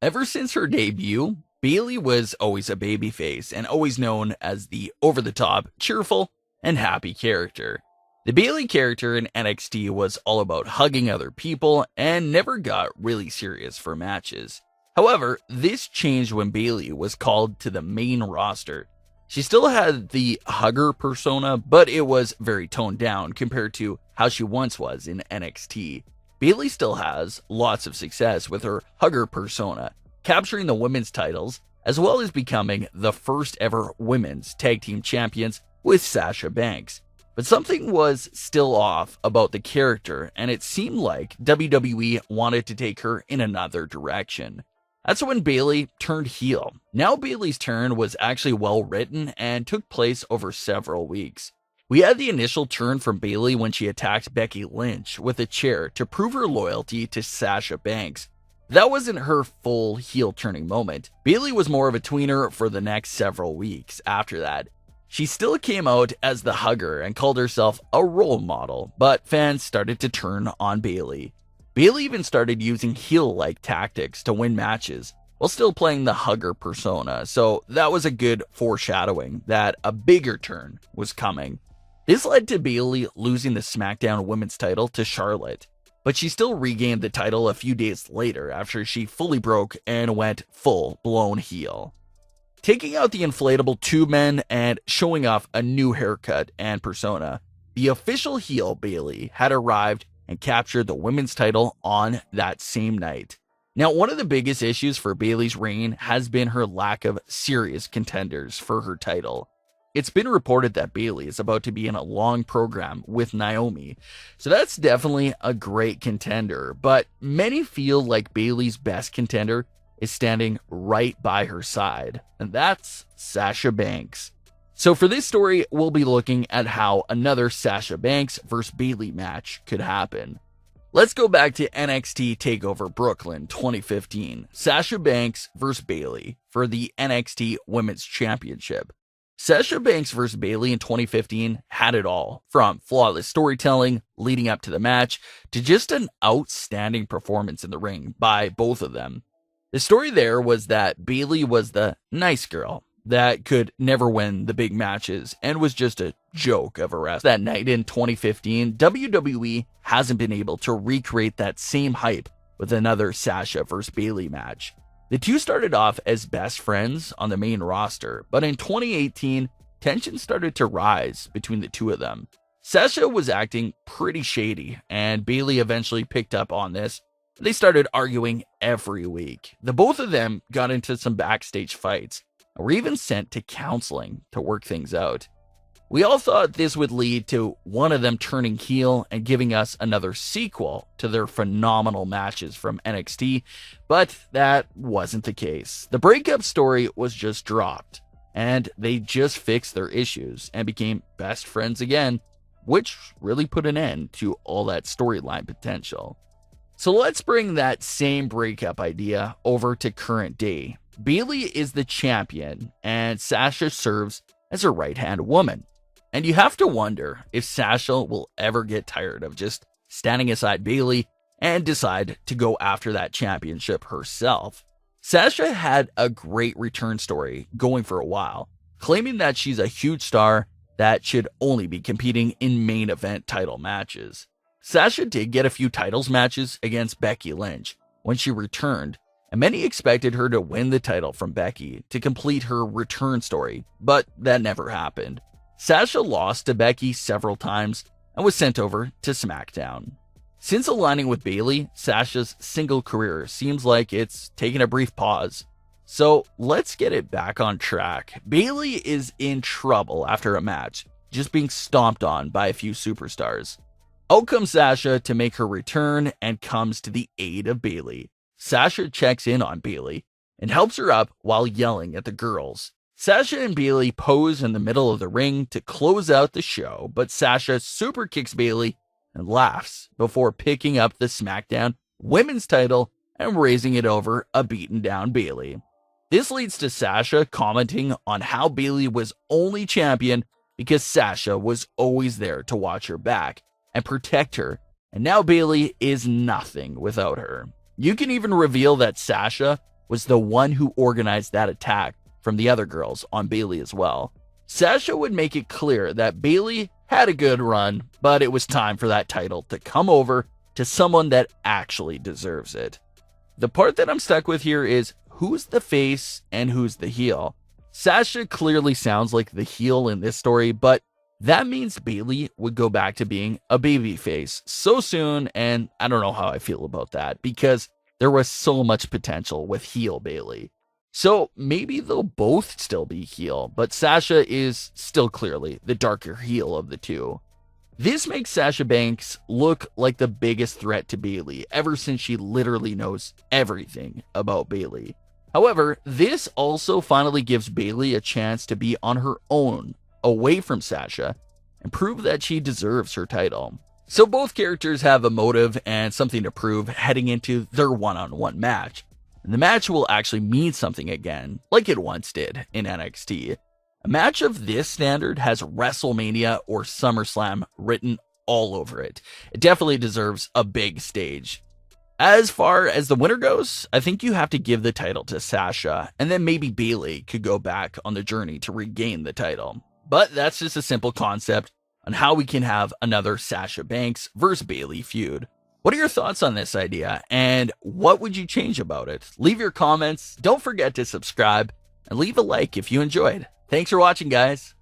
Ever since her debut, Bayley was always a babyface and always known as the over-the-top, cheerful, and happy character. The Bayley character in NXT was all about hugging other people and never got really serious for matches. However, this changed when Bayley was called to the main roster. She still had the hugger persona, but it was very toned down compared to how she once was in NXT. Bayley still has lots of success with her hugger persona, capturing the women's titles, as well as becoming the first ever women's tag team champions with Sasha Banks. But something was still off about the character, and it seemed like WWE wanted to take her in another direction. That's when Bayley turned heel. Now Bayley's turn was actually well written and took place over several weeks. We had the initial turn from Bayley when she attacked Becky Lynch with a chair to prove her loyalty to Sasha Banks. That wasn't her full heel turning moment. Bayley was more of a tweener for the next several weeks after that. She still came out as the hugger and called herself a role model, but fans started to turn on Bayley. Bayley even started using heel-like tactics to win matches while still playing the hugger persona, so that was a good foreshadowing that a bigger turn was coming. This led to Bayley losing the SmackDown Women's title to Charlotte, but she still regained the title a few days later after she fully broke and went full-blown heel. Taking out the inflatable tube men and showing off a new haircut and persona, the official heel Bayley had arrived and captured the women's title on that same night. Now, one of the biggest issues for Bayley's reign has been her lack of serious contenders for her title. It's been reported that Bayley is about to be in a long program with Naomi, so that's definitely a great contender, but many feel like Bayley's best contender is standing right by her side, and that's Sasha Banks. So for this story, we'll be looking at how another Sasha Banks vs. Bayley match could happen. Let's go back to NXT TakeOver Brooklyn 2015, Sasha Banks vs. Bayley for the NXT Women's Championship. Sasha Banks vs. Bayley in 2015 had it all, from flawless storytelling leading up to the match to just an outstanding performance in the ring by both of them. The story there was that Bayley was the nice girl that could never win the big matches and was just a joke of a wrestler. That night in 2015, WWE hasn't been able to recreate that same hype with another Sasha vs. Bayley match. The two started off as best friends on the main roster, but in 2018, tension started to rise between the two of them. Sasha was acting pretty shady, and Bayley eventually picked up on this. They started arguing every week. The both of them got into some backstage fights, and were even sent to counseling to work things out. We all thought this would lead to one of them turning heel and giving us another sequel to their phenomenal matches from NXT, but that wasn't the case. The breakup story was just dropped, and they just fixed their issues and became best friends again, which really put an end to all that storyline potential. So let's bring that same breakup idea over to current day. Bayley is the champion, and Sasha serves as her right-hand woman. And you have to wonder if Sasha will ever get tired of just standing aside Bayley and decide to go after that championship herself. Sasha had a great return story going for a while, claiming that she's a huge star that should only be competing in main event title matches. Sasha did get a few titles matches against Becky Lynch when she returned, and many expected her to win the title from Becky to complete her return story, but that never happened. Sasha lost to Becky several times and was sent over to SmackDown. Since aligning with Bayley, Sasha's single career seems like it's taken a brief pause. So let's get it back on track. Bayley is in trouble after a match, just being stomped on by a few superstars. Out comes Sasha to make her return and comes to the aid of Bayley. Sasha checks in on Bayley and helps her up while yelling at the girls. Sasha and Bayley pose in the middle of the ring to close out the show, but Sasha super kicks Bayley and laughs before picking up the SmackDown Women's title and raising it over a beaten down Bayley. This leads to Sasha commenting on how Bayley was only champion because Sasha was always there to watch her back and protect her, and now Bayley is nothing without her. You can even reveal that Sasha was the one who organized that attack from the other girls on Bayley as well. Sasha would make it clear that Bayley had a good run, but it was time for that title to come over to someone that actually deserves it. The part that I'm stuck with here is who's the face and who's the heel. Sasha clearly sounds like the heel in this story, but that means Bayley would go back to being a babyface so soon, and I don't know how I feel about that because there was so much potential with heel Bayley. So maybe they'll both still be heel, but Sasha is still clearly the darker heel of the two. This makes Sasha Banks look like the biggest threat to Bayley ever since she literally knows everything about Bayley. However, this also finally gives Bayley a chance to be on her own, away from Sasha, and prove that she deserves her title. So both characters have a motive and something to prove heading into their one-on-one match. And the match will actually mean something again, like it once did in NXT. A match of this standard has WrestleMania or SummerSlam written all over it. It definitely deserves a big stage. As far as the winner goes, I think you have to give the title to Sasha, and then maybe Bayley could go back on the journey to regain the title. But that's just a simple concept on how we can have another Sasha Banks versus Bayley feud. What are your thoughts on this idea, and what would you change about it? Leave your comments, don't forget to subscribe, and leave a like if you enjoyed. Thanks for watching, guys.